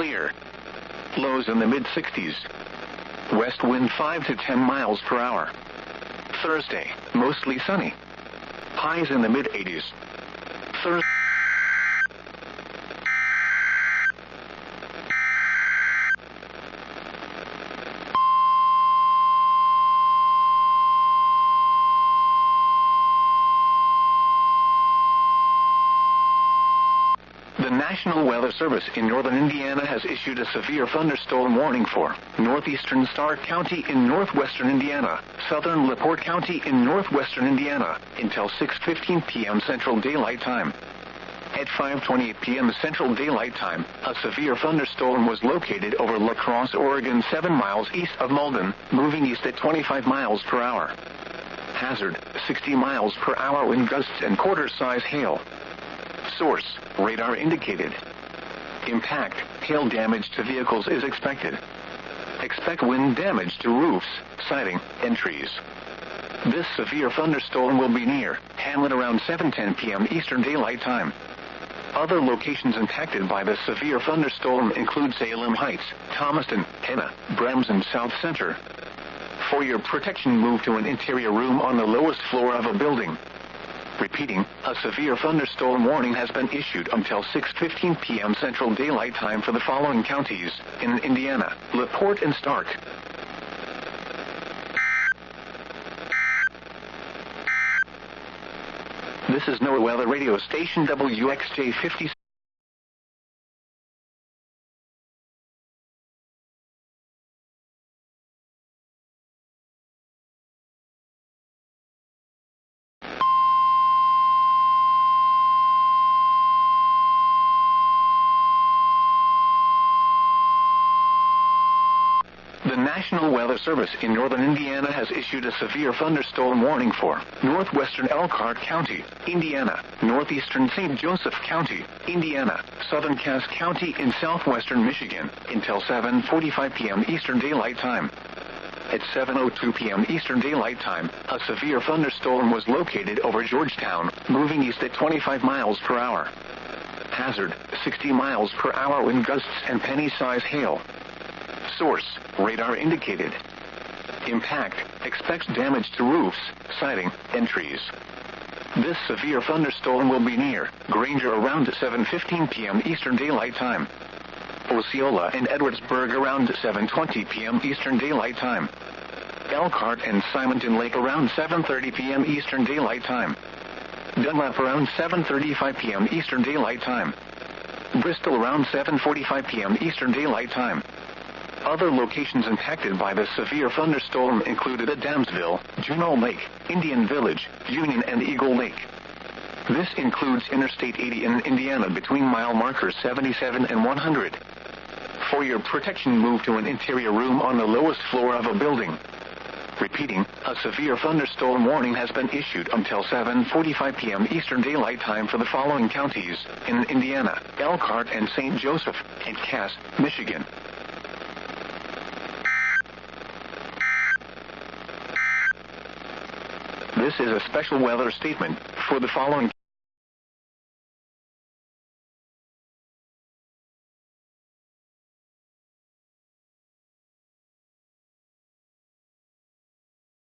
clear. Lows in the mid-60s. West wind 5 to 10 miles per hour. Thursday, mostly sunny. Highs in the mid-80s. Thursday. The National Weather Service in northern Indiana has issued a severe thunderstorm warning for northeastern Stark County in northwestern Indiana, southern LaPorte County in northwestern Indiana, until 6:15 p.m. Central Daylight Time. At 5:28 p.m. Central Daylight Time, a severe thunderstorm was located over La Crosse, Oregon, 7 miles east of Malden, moving east at 25 miles per hour. Hazard, 60 miles per hour wind gusts and quarter-size hail. Source, radar indicated. Impact, hail damage to vehicles is expected. Expect wind damage to roofs, siding, and trees. This severe thunderstorm will be near Hamlet around 7:10 p.m. Eastern Daylight Time. Other locations impacted by the severe thunderstorm include Salem Heights, Thomaston, Henna, Brems, and South Center. For your protection, move to an interior room on the lowest floor of a building. Repeating, a severe thunderstorm warning has been issued until 6:15 p.m. Central Daylight Time for the following counties in Indiana: LaPorte and Stark. This is NOAA Weather Radio Station WXJ 50. The National Weather Service in northern Indiana has issued a severe thunderstorm warning for northwestern Elkhart County, Indiana, northeastern St. Joseph County, Indiana, southern Cass County in southwestern Michigan, until 7:45 p.m. Eastern Daylight Time. At 7:02 p.m. Eastern Daylight Time, a severe thunderstorm was located over Georgetown, moving east at 25 miles per hour. Hazard, 60 miles per hour wind gusts and penny-size hail. Source, radar indicated. Impact, expects damage to roofs, siding, and trees. This severe thunderstorm will be near Granger around 7:15 p.m. Eastern Daylight Time. Osceola and Edwardsburg around 7:20 p.m. Eastern Daylight Time. Elkhart and Simonton Lake around 7:30 p.m. Eastern Daylight Time. Dunlap around 7:35 p.m. Eastern Daylight Time. Bristol around 7:45 p.m. Eastern Daylight Time. Other locations impacted by the severe thunderstorm included Adamsville, Juneau Lake, Indian Village, Union, and Eagle Lake. This includes Interstate 80 in Indiana between mile markers 77 and 100. For your protection, move to an interior room on the lowest floor of a building. Repeating, a severe thunderstorm warning has been issued until 7:45 p.m. Eastern Daylight Time for the following counties in Indiana: Elkhart and St. Joseph, and Cass, Michigan. This is a special weather statement for the following